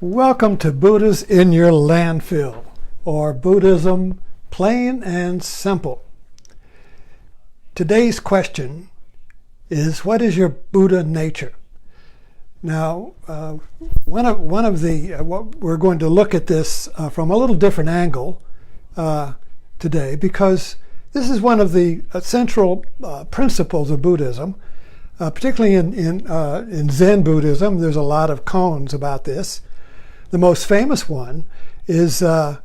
Welcome to Buddha's in Your Landfill, or Buddhism Plain and Simple. Today's question is, what is your Buddha nature? Now, one of the what we're going to look at this from a little different angle today, because this is one of the central principles of Buddhism, particularly in Zen Buddhism. There's a lot of koans about this. The most famous one is, the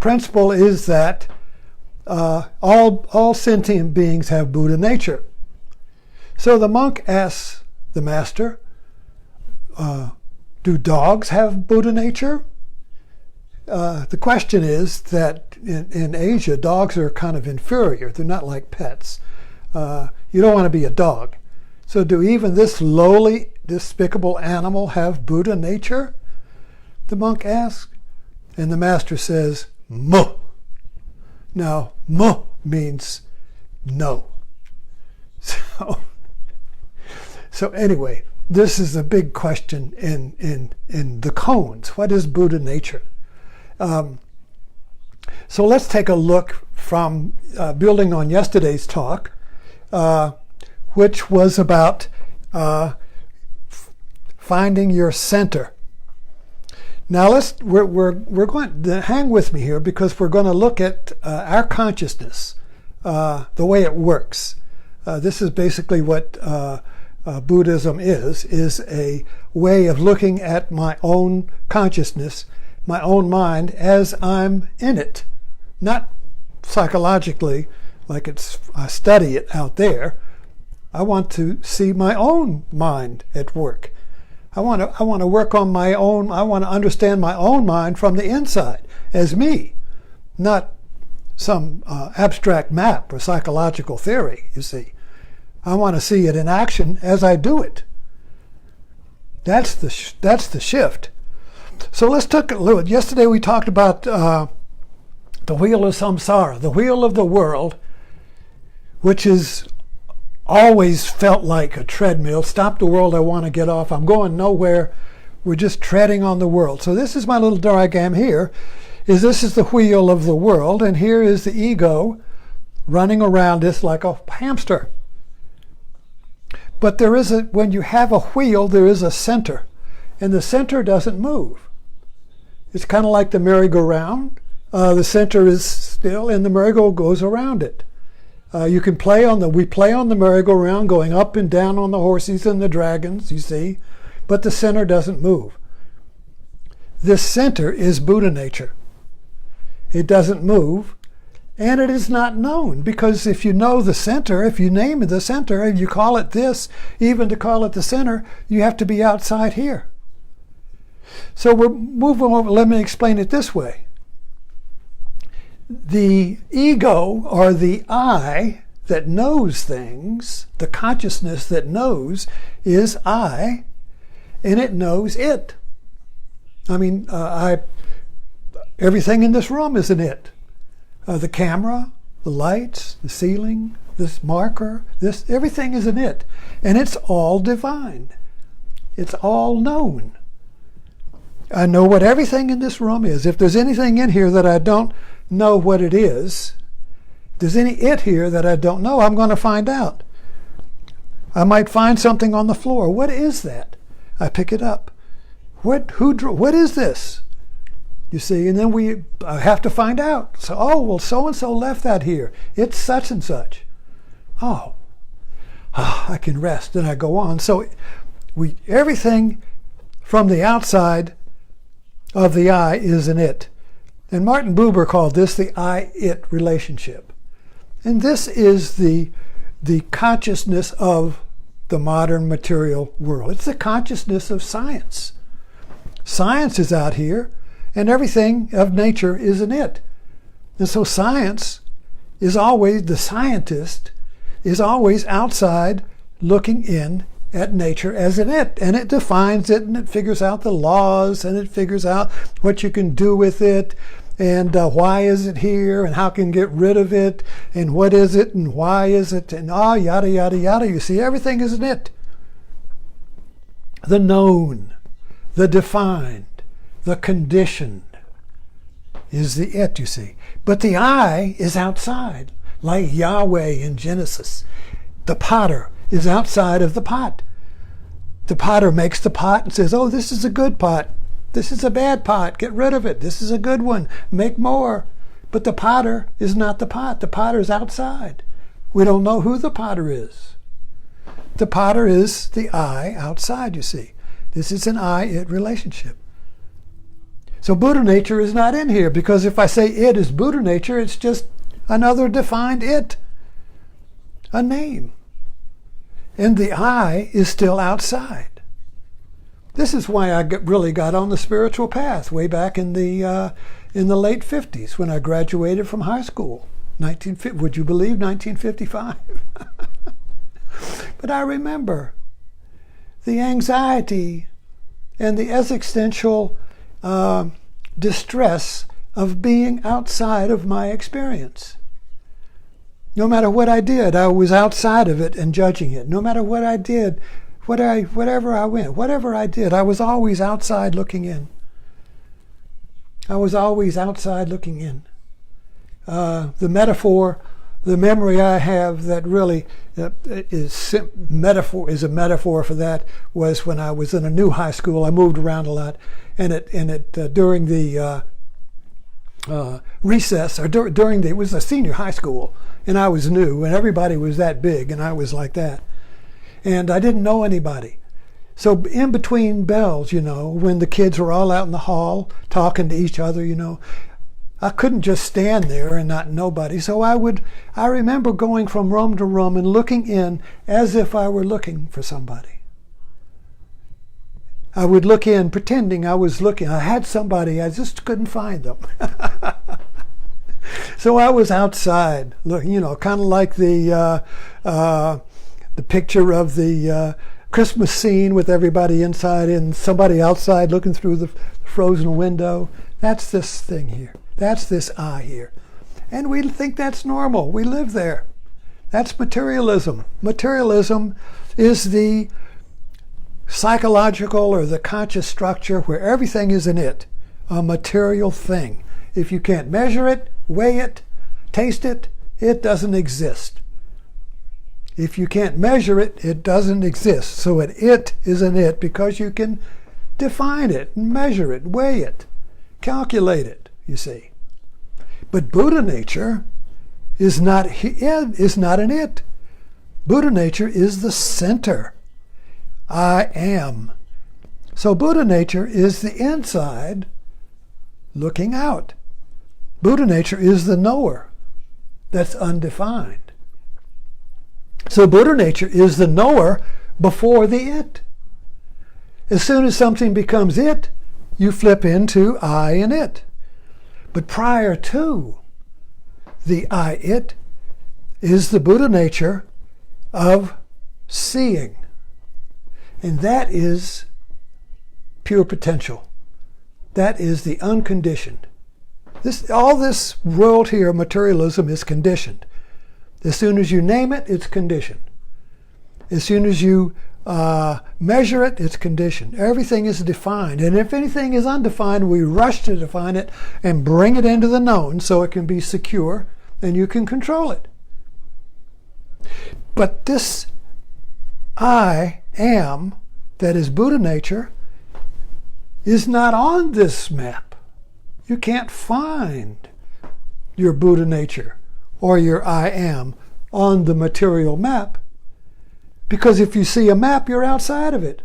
principle is that all sentient beings have Buddha nature. So the monk asks the master, do dogs have Buddha nature? The question is that in Asia, dogs are kind of inferior. They're not like pets. You don't want to be a dog. So do even this lowly, despicable animal have Buddha nature? The monk asks, and the master says, "Mo." Now, "mo" means no. So anyway, this is a big question in the koans. What is Buddha nature? So let's take a look from building on yesterday's talk, which was about finding your center. Now we're going to hang with me here, because we're going to look at our consciousness, the way it works. This is basically what Buddhism is a way of looking at my own consciousness, my own mind, as I'm in it. Not psychologically, like I study it out there. I want to see my own mind at work. I want to work on my own. I want to understand my own mind from the inside as me, not some abstract map or psychological theory, you see. I want to see it in action as I do it. That's the shift. So let's take a look. Yesterday we talked about the wheel of samsara, the wheel of the world, which is always felt like a treadmill. Stop the world, I want to get off. I'm going nowhere. We're just treading on the world. So this is my little diagram here. This is the wheel of the world, and here is the ego running around this like a hamster. But when you have a wheel, there is a center, and the center doesn't move. It's kind of like the merry-go-round. The center is still, and the merry-go goes around it. We play on the merry-go-round, going up and down on the horses and the dragons, you see, but the center doesn't move. This center is Buddha nature. It doesn't move, and it is not known, because if you know the center, if you name the center and you call it this, even to call it the center, you have to be outside here. So we're moving over. Let me explain it this way. The ego, or the I that knows things, the consciousness that knows, is I, and it knows it. I mean, everything in this room is an it. The camera, the lights, the ceiling, this marker, everything is an it. And it's all divine. It's all known. I know what everything in this room is. If there's anything in here that I don't know what it is, if there's any it here that I don't know, I'm going to find out. I might find something on the floor. What is that? I pick it up. What is this? You see, and then I have to find out. So, so-and-so left that here. It's such and such. I can rest, and I go on. So everything from the outside of the I is an it. And Martin Buber called this the I-it relationship. And this is the consciousness of the modern material world. It's the consciousness of science. Science is out here, and everything of nature is an it. And so science is always, the scientist is always outside looking in at nature as an it, and it defines it, and it figures out the laws, and it figures out what you can do with it, and why is it here, and how can you get rid of it, and what is it, and why is it, and yada yada yada. You see, everything is an it. The known, the defined, the conditioned is the it, you see. But the I is outside, like Yahweh in Genesis. The potter is outside of the pot. The potter makes the pot and says, oh, this is a good pot. This is a bad pot. Get rid of it. This is a good one. Make more. But the potter is not the pot. The potter is outside. We don't know who the potter is. The potter is the I outside, you see. This is an I-it relationship. So Buddha nature is not in here, because if I say it is Buddha nature, it's just another defined it, a name. And the I is still outside. This is why I really got on the spiritual path way back in the late 50s when I graduated from high school. Would you believe 1955? But I remember the anxiety and the existential distress of being outside of my experience. No matter what I did, I was outside of it and judging it. No matter what I did, whatever I went, whatever I did, I was always outside looking in. I was always outside looking in. The metaphor, the memory I have that really is a metaphor for that was when I was in a new high school. I moved around a lot, and during the recess, or it was a senior high school, and I was new, and everybody was that big, and I was like that, and I didn't know anybody. So in between bells, when the kids were all out in the hall talking to each other, I couldn't just stand there and not nobody. So I remember going from room to room and looking in as if I were looking for somebody. I would look in pretending I was looking. I had somebody, I just couldn't find them. So I was outside, looking, kind of like the picture of the Christmas scene with everybody inside and somebody outside looking through the frozen window. That's this thing here. That's this I here. And we think that's normal. We live there. That's materialism. Materialism is the psychological or the conscious structure where everything is an it, a material thing. If you can't measure it, weigh it, taste it, it doesn't exist. If you can't measure it, it doesn't exist. So it is an it because you can define it, measure it, weigh it, calculate it, you see. But Buddha nature is not an it. Buddha nature is the center. I am. So Buddha nature is the inside looking out. Buddha nature is the knower that's undefined. So Buddha nature is the knower before the it. As soon as something becomes it, you flip into I and it. But prior to the I-it is the Buddha nature of seeing. And that is pure potential. That is the unconditioned. All this world here, materialism, is conditioned. As soon as you name it, it's conditioned. As soon as you measure it, it's conditioned. Everything is defined. And if anything is undefined, we rush to define it and bring it into the known so it can be secure and you can control it. But this I am, that is Buddha nature, is not on this map. You can't find your Buddha nature or your I am on the material map, because if you see a map, you're outside of it.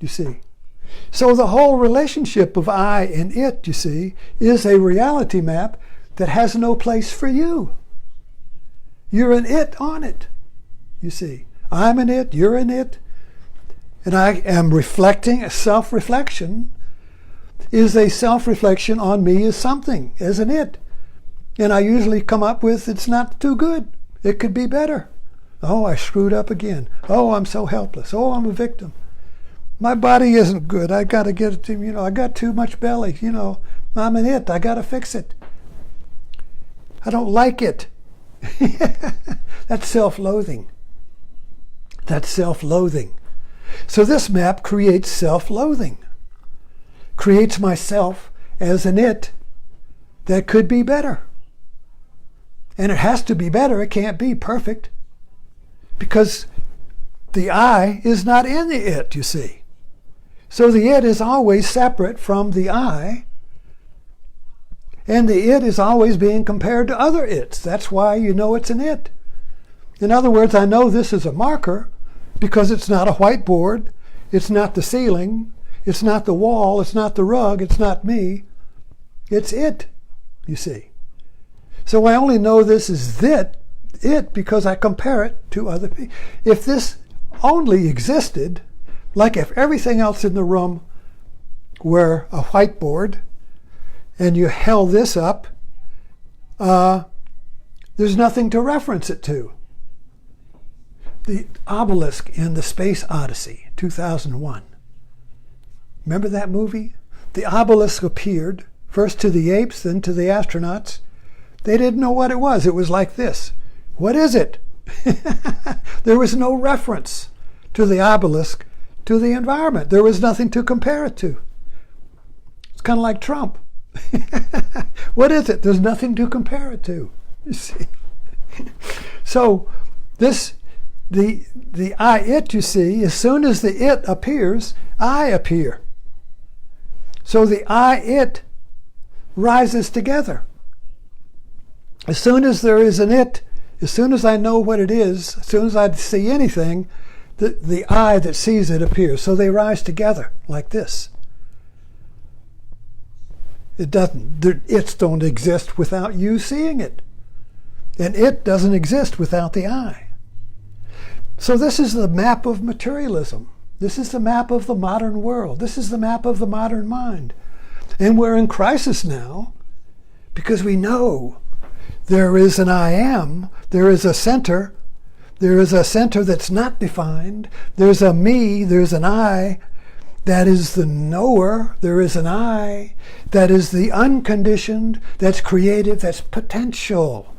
You see. So the whole relationship of I and it, you see, is a reality map that has no place for you. You're an it on it, you see. I'm an it, you're an it, and I am reflecting. A self-reflection is a self-reflection on me as something, as an it. And I usually come up with, it's not too good. It could be better. Oh, I screwed up again. Oh, I'm so helpless. Oh, I'm a victim. My body isn't good. I got to get it to, I got too much belly. I'm an it. I got to fix it. I don't like it. That's self-loathing. That's self-loathing. So this map creates self-loathing, creates myself as an it that could be better. And it has to be better. It can't be perfect, because the I is not in the it, you see. So the it is always separate from the I, and the it is always being compared to other its. That's why you know it's an it. In other words, I know this is a marker because it's not a whiteboard, it's not the ceiling, it's not the wall, it's not the rug, it's not me. It's it, you see. So I only know this is it because I compare it to other people. If this only existed, like if everything else in the room were a whiteboard, and you held this up, there's nothing to reference it to. The obelisk in the Space Odyssey, 2001. Remember that movie? The obelisk appeared, first to the apes, then to the astronauts. They didn't know what it was. It was like this. What is it? There was no reference to the obelisk, to the environment. There was nothing to compare it to. It's kind of like Trump. What is it? There's nothing to compare it to. You see? So the I it, you see, as soon as the it appears, I appear. So the I it rises together. As soon as there is an it, as soon as I know what it is, as soon as I see anything, the I that sees it appears. So they rise together like this. The its don't exist without you seeing it. And it doesn't exist without the I. So this is the map of materialism. This is the map of the modern world. This is the map of the modern mind. And we're in crisis now because we know there is an I am, there is a center that's not defined, there's a me, there's an I that is the knower, there is an I that is the unconditioned, that's creative, that's potential.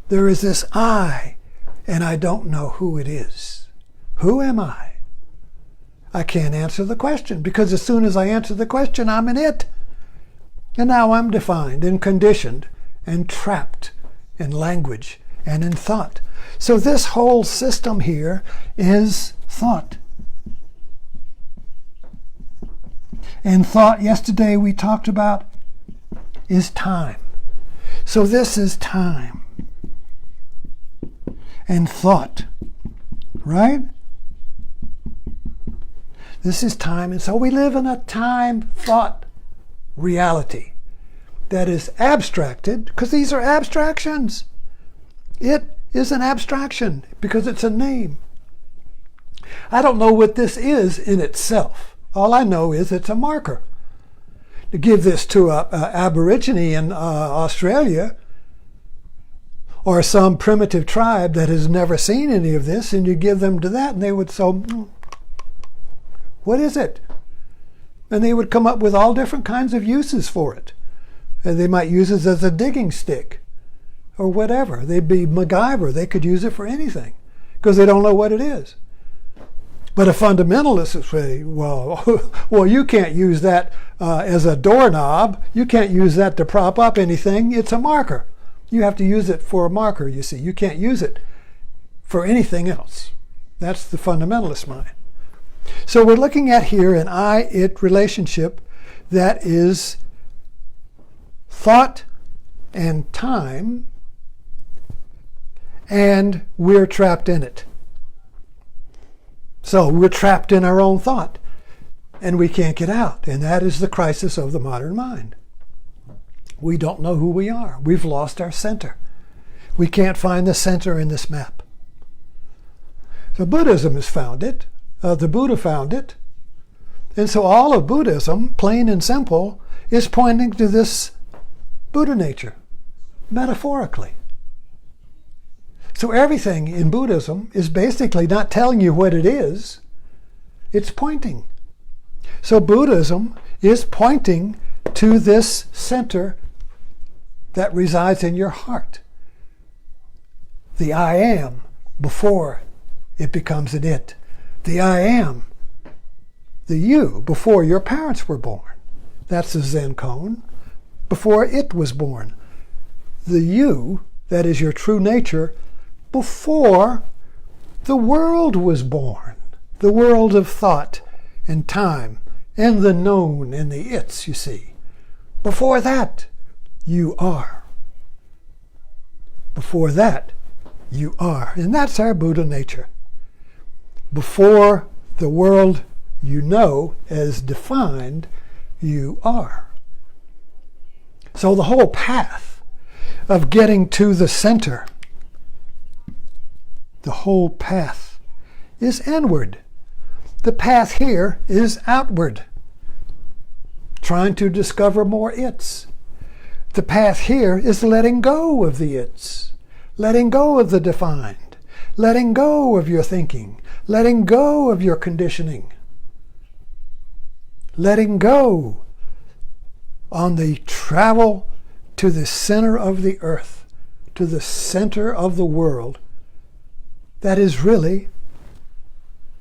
There is this I, and I don't know who it is. Who am I? I can't answer the question, because as soon as I answer the question, I'm in it. And now I'm defined and conditioned and trapped in language and in thought. So this whole system here is thought. And thought, yesterday we talked about, is time. So this is time and thought, right? This is time, and so we live in a time-thought reality that is abstracted, because these are abstractions. It is an abstraction because it's a name. I don't know what this is in itself. All I know is it's a marker. To give this to an Aborigine in Australia, or some primitive tribe that has never seen any of this, and you give them to that, and they would say, what is it? And they would come up with all different kinds of uses for it. And they might use it as a digging stick or whatever. They'd be MacGyver. They could use it for anything because they don't know what it is. But a fundamentalist would say, well, you can't use that as a doorknob. You can't use that to prop up anything. It's a marker. You have to use it for a marker, you see. You can't use it for anything else. That's the fundamentalist mind. So we're looking at here an I-it relationship that is thought and time, and we're trapped in it. So we're trapped in our own thought, and we can't get out. And that is the crisis of the modern mind. We don't know who we are. We've lost our center. We can't find the center in this map. So Buddhism has found it. The Buddha found it. And so all of Buddhism, plain and simple, is pointing to this Buddha nature, metaphorically. So everything in Buddhism is basically not telling you what it is, it's pointing. So Buddhism is pointing to this center that resides in your heart. The I am before it becomes an it. The I am The you before your parents were born. That's the Zen cone. Before it was born. The you, that is your true nature, before the world was born. The world of thought and time and the known and the its, you see. Before that, you are. Before that, you are. And that's our Buddha nature. Before the world you know as defined, you are. So the whole path of getting to the center, the whole path is inward. The path here is outward, trying to discover more its. The path here is letting go of the its, letting go of the defined, letting go of your thinking, letting go of your conditioning, letting go on the travel to the center of the earth, to the center of the world. That is really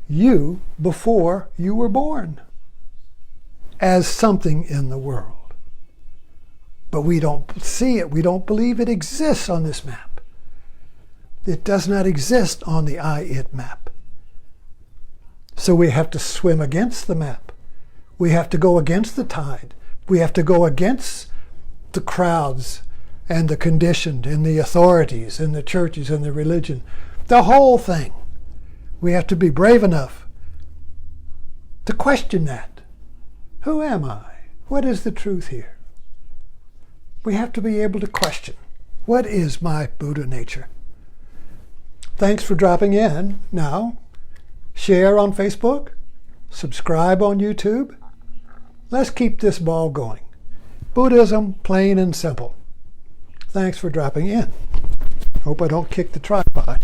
you before you were born as something in the world. But we don't see it. We don't believe it exists on this map. It does not exist on the I-It map. So we have to swim against the map. We have to go against the tide. We have to go against the crowds and the conditioned and the authorities and the churches and the religion. The whole thing. We have to be brave enough to question that. Who am I? What is the truth here? We have to be able to question. What is my Buddha nature? Thanks for dropping in. Now, share on Facebook, subscribe on YouTube. Let's keep this ball going. Buddhism, plain and simple. Thanks for dropping in. Hope I don't kick the tripod.